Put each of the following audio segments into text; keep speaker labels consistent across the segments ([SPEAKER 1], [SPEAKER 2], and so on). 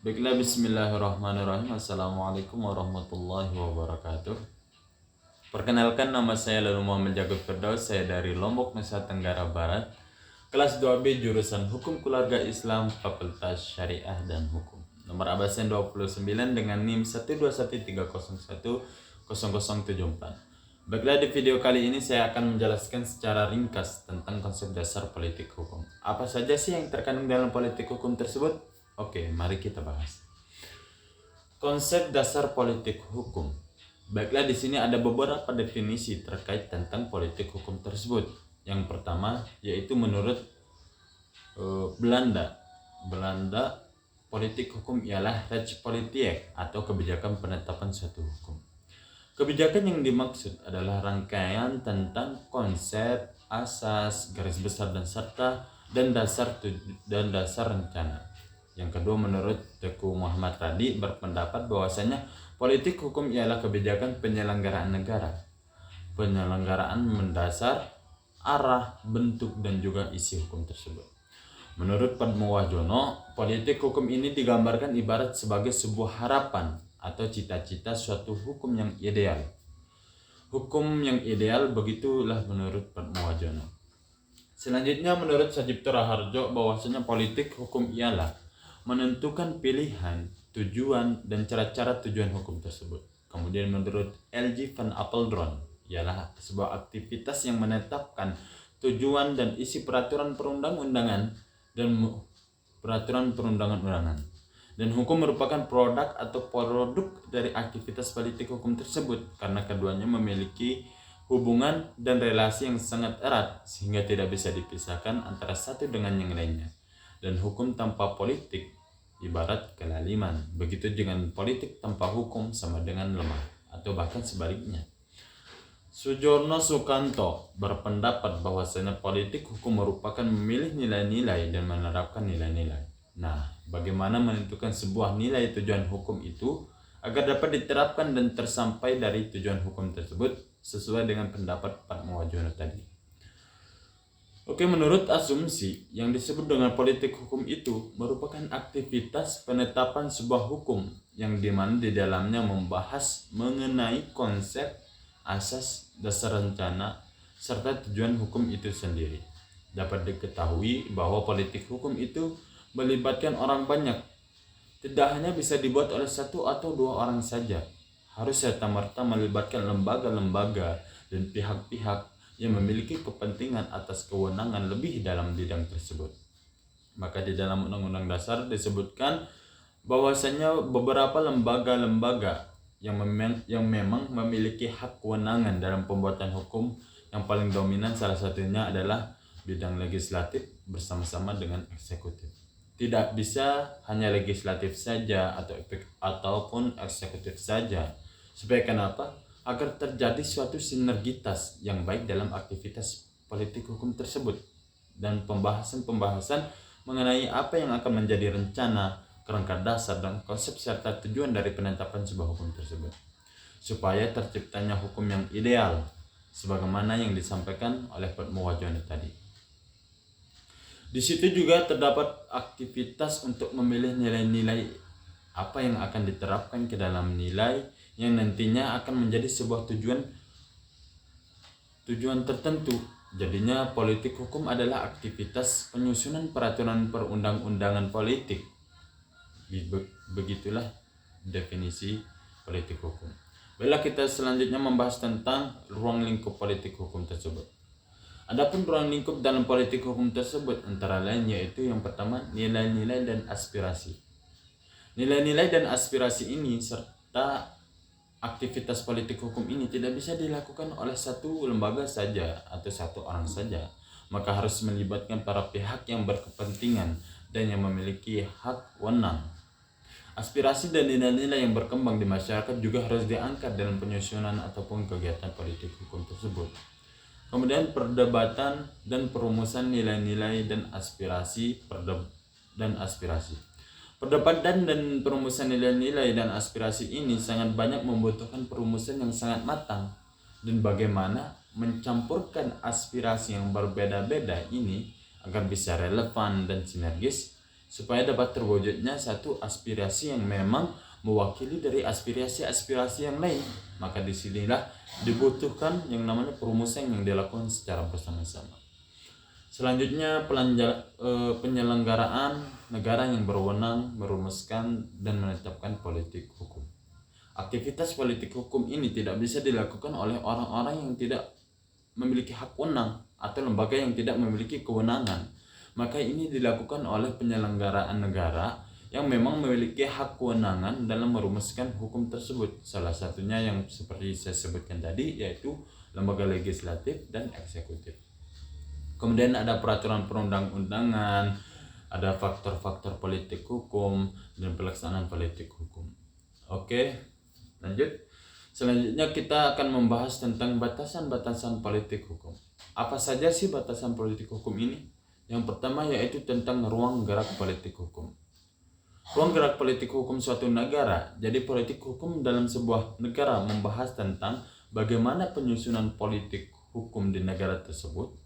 [SPEAKER 1] Baiklah, bismillahirrahmanirrahim. Assalamualaikum warahmatullahi wabarakatuh. Perkenalkan, nama saya Lalu Muhammad Jagur Firdaus. Saya dari Lombok, Nusa Tenggara Barat. Kelas 2B jurusan Hukum Keluarga Islam, Fakultas Syariah dan Hukum. Nomor absen 29 dengan NIM 121301074. Baiklah, di video kali ini saya akan menjelaskan secara ringkas tentang konsep dasar politik hukum. Apa saja sih yang terkandung dalam politik hukum tersebut? Oke, mari kita bahas. Konsep dasar politik hukum. Baiklah, di sini ada beberapa definisi terkait tentang politik hukum tersebut. Yang pertama yaitu menurut Belanda, politik hukum ialah Rechtspolitiek atau kebijakan penetapan suatu hukum. Kebijakan yang dimaksud adalah rangkaian tentang konsep, asas, garis besar dan serta dan dasar rencana. Yang kedua, menurut Teguh Muhammad Radi berpendapat bahwasanya politik hukum ialah kebijakan penyelenggaraan negara. Penyelenggaraan mendasar arah, bentuk dan juga isi hukum tersebut. Menurut Padmo Wahjono, politik hukum ini digambarkan ibarat sebagai sebuah harapan atau cita-cita suatu hukum yang ideal. Hukum yang ideal, begitulah menurut Padmo Wahjono. Selanjutnya, menurut Sajipto Raharjo, bahwasanya politik hukum ialah menentukan pilihan, tujuan, dan cara-cara tujuan hukum tersebut. Kemudian menurut L.G. van Apeldoorn, ialah sebuah aktivitas yang menetapkan tujuan dan isi peraturan perundang-undangan dan hukum merupakan produk dari aktivitas politik hukum tersebut karena keduanya memiliki hubungan dan relasi yang sangat erat sehingga tidak bisa dipisahkan antara satu dengan yang lainnya. Dan hukum tanpa politik ibarat kelaliman. Begitu dengan politik tanpa hukum sama dengan lemah atau bahkan sebaliknya. Sujono Sukanto berpendapat bahwasanya politik hukum merupakan memilih nilai-nilai dan menerapkan nilai-nilai. Nah, bagaimana menentukan sebuah nilai tujuan hukum itu agar dapat diterapkan dan tersampai dari tujuan hukum tersebut sesuai dengan pendapat Padmo Wahjono tadi. Oke, menurut asumsi, yang disebut dengan politik hukum itu merupakan aktivitas penetapan sebuah hukum yang dimana di dalamnya membahas mengenai konsep, asas, dasar rencana, serta tujuan hukum itu sendiri. Dapat diketahui bahwa politik hukum itu melibatkan orang banyak. Tidak hanya bisa dibuat oleh satu atau dua orang saja. Harus serta-merta melibatkan lembaga-lembaga dan pihak-pihak yang memiliki kepentingan atas kewenangan lebih dalam bidang tersebut. Maka di dalam Undang-Undang Dasar disebutkan bahwasanya beberapa lembaga-lembaga yang memang memiliki hak kewenangan dalam pembuatan hukum. Yang paling dominan salah satunya adalah bidang legislatif bersama-sama dengan eksekutif. Tidak bisa hanya legislatif saja ataupun eksekutif saja. Supaya kenapa? Agar terjadi suatu sinergitas yang baik dalam aktivitas politik hukum tersebut dan pembahasan mengenai apa yang akan menjadi rencana, kerangka dasar dan konsep serta tujuan dari penetapan sebuah hukum tersebut supaya terciptanya hukum yang ideal sebagaimana yang disampaikan oleh Padmo Wahjono tadi. Di situ juga terdapat aktivitas untuk memilih nilai-nilai apa yang akan diterapkan ke dalam nilai yang nantinya akan menjadi sebuah tujuan tertentu. Jadinya politik hukum adalah aktivitas penyusunan peraturan perundang-undangan politik. Begitulah definisi politik hukum. Baiklah, kita selanjutnya membahas tentang ruang lingkup politik hukum tersebut. Adapun ruang lingkup dalam politik hukum tersebut antara lain yaitu yang pertama nilai-nilai dan aspirasi. Nilai-nilai dan aspirasi ini serta aktivitas politik hukum ini tidak bisa dilakukan oleh satu lembaga saja atau satu orang saja, maka harus melibatkan para pihak yang berkepentingan dan yang memiliki hak wewenang. Aspirasi dan nilai-nilai yang berkembang di masyarakat juga harus diangkat dalam penyusunan ataupun kegiatan politik hukum tersebut. Kemudian perdebatan dan perumusan nilai-nilai dan aspirasi. Perdebatan dan perumusan nilai-nilai dan aspirasi ini sangat banyak membutuhkan perumusan yang sangat matang dan bagaimana mencampurkan aspirasi yang berbeda-beda ini agar bisa relevan dan sinergis supaya dapat terwujudnya satu aspirasi yang memang mewakili dari aspirasi-aspirasi yang lain. Maka disinilah dibutuhkan yang namanya perumusan yang dilakukan secara bersama-sama. Selanjutnya penyelenggaraan negara yang berwenang merumuskan dan menetapkan politik hukum. Aktivitas politik hukum ini tidak bisa dilakukan oleh orang-orang yang tidak memiliki hak wewenang atau lembaga yang tidak memiliki kewenangan. Maka ini dilakukan oleh penyelenggaraan negara yang memang memiliki hak kewenangan dalam merumuskan hukum tersebut. Salah satunya yang seperti saya sebutkan tadi, yaitu lembaga legislatif dan eksekutif. Kemudian ada peraturan perundang-undangan, ada faktor-faktor politik hukum, dan pelaksanaan politik hukum. Oke, lanjut. Selanjutnya kita akan membahas tentang batasan-batasan politik hukum. Apa saja sih batasan politik hukum ini? Yang pertama yaitu tentang ruang gerak politik hukum. Ruang gerak politik hukum suatu negara. Jadi politik hukum dalam sebuah negara membahas tentang bagaimana penyusunan politik hukum di negara tersebut.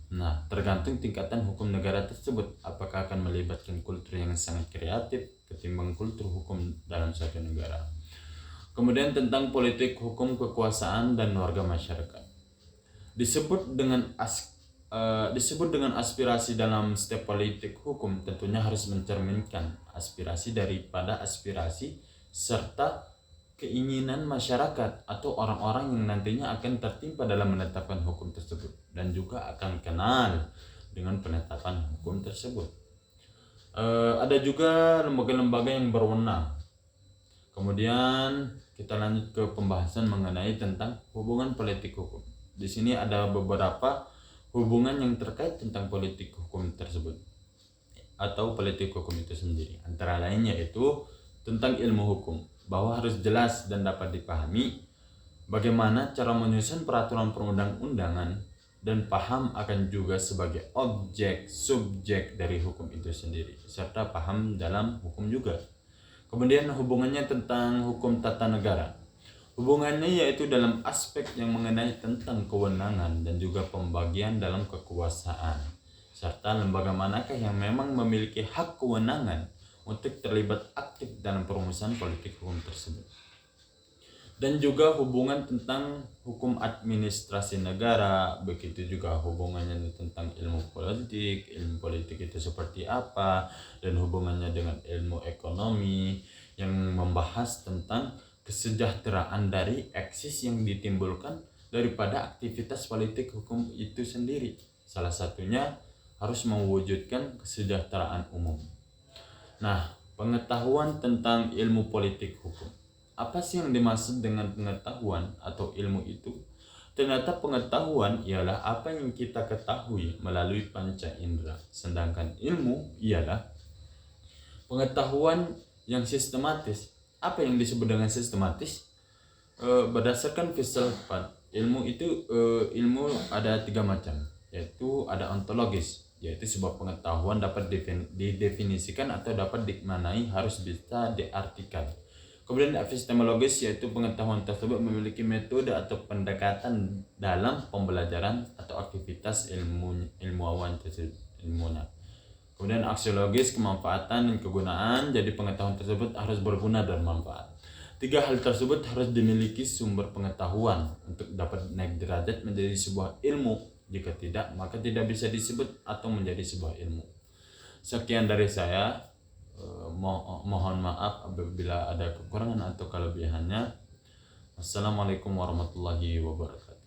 [SPEAKER 1] Nah, tergantung tingkatan hukum negara tersebut, apakah akan melibatkan kultur yang sangat kreatif ketimbang kultur hukum dalam suatu negara. Kemudian tentang politik hukum kekuasaan dan warga masyarakat. Disebut dengan aspirasi dalam setiap politik hukum tentunya harus mencerminkan aspirasi daripada aspirasi serta keinginan masyarakat atau orang-orang yang nantinya akan tertimpa dalam menetapkan hukum tersebut dan juga akan kenal dengan penetapan hukum tersebut. Ada juga lembaga-lembaga yang berwenang. Kemudian kita lanjut ke pembahasan mengenai tentang hubungan politik hukum. Di sini ada beberapa hubungan yang terkait tentang politik hukum tersebut atau politik hukum itu sendiri. Antara lain yaitu tentang ilmu hukum, bahwa harus jelas dan dapat dipahami bagaimana cara menyusun peraturan perundang-undangan dan paham akan juga sebagai objek subjek dari hukum itu sendiri serta paham dalam hukum juga. Kemudian hubungannya tentang hukum tata negara. Hubungannya yaitu dalam aspek yang mengenai tentang kewenangan dan juga pembagian dalam kekuasaan serta lembaga manakah yang memang memiliki hak kewenangan untuk terlibat aktif dalam perumusan politik hukum tersebut. Dan juga hubungan tentang hukum administrasi negara, begitu juga hubungannya tentang ilmu politik itu seperti apa, dan hubungannya dengan ilmu ekonomi yang membahas tentang kesejahteraan dari eksis yang ditimbulkan daripada aktivitas politik hukum itu sendiri. Salah satunya harus mewujudkan kesejahteraan umum. Nah, pengetahuan tentang ilmu politik hukum. Apa sih yang dimaksud dengan pengetahuan atau ilmu itu? Ternyata pengetahuan ialah apa yang kita ketahui melalui panca indera. Sedangkan ilmu ialah pengetahuan yang sistematis. Apa yang disebut dengan sistematis? Berdasarkan filsafat, ilmu ada 3 macam, yaitu ada ontologis, yaitu sebuah pengetahuan dapat didefinisikan atau dapat dimaknai, harus bisa diartikan. Kemudian epistemologis, yaitu pengetahuan tersebut memiliki metode atau pendekatan dalam pembelajaran atau aktivitas ilmuwan tersebut. Kemudian aksiologis, kemanfaatan dan kegunaan, jadi pengetahuan tersebut harus berguna dan manfaat. 3 hal tersebut harus dimiliki sumber pengetahuan untuk dapat naik derajat menjadi sebuah ilmu. Jika tidak, maka tidak bisa disebut atau menjadi sebuah ilmu. Sekian dari saya. Mohon maaf apabila ada kekurangan atau kelebihannya. Wassalamualaikum warahmatullahi wabarakatuh.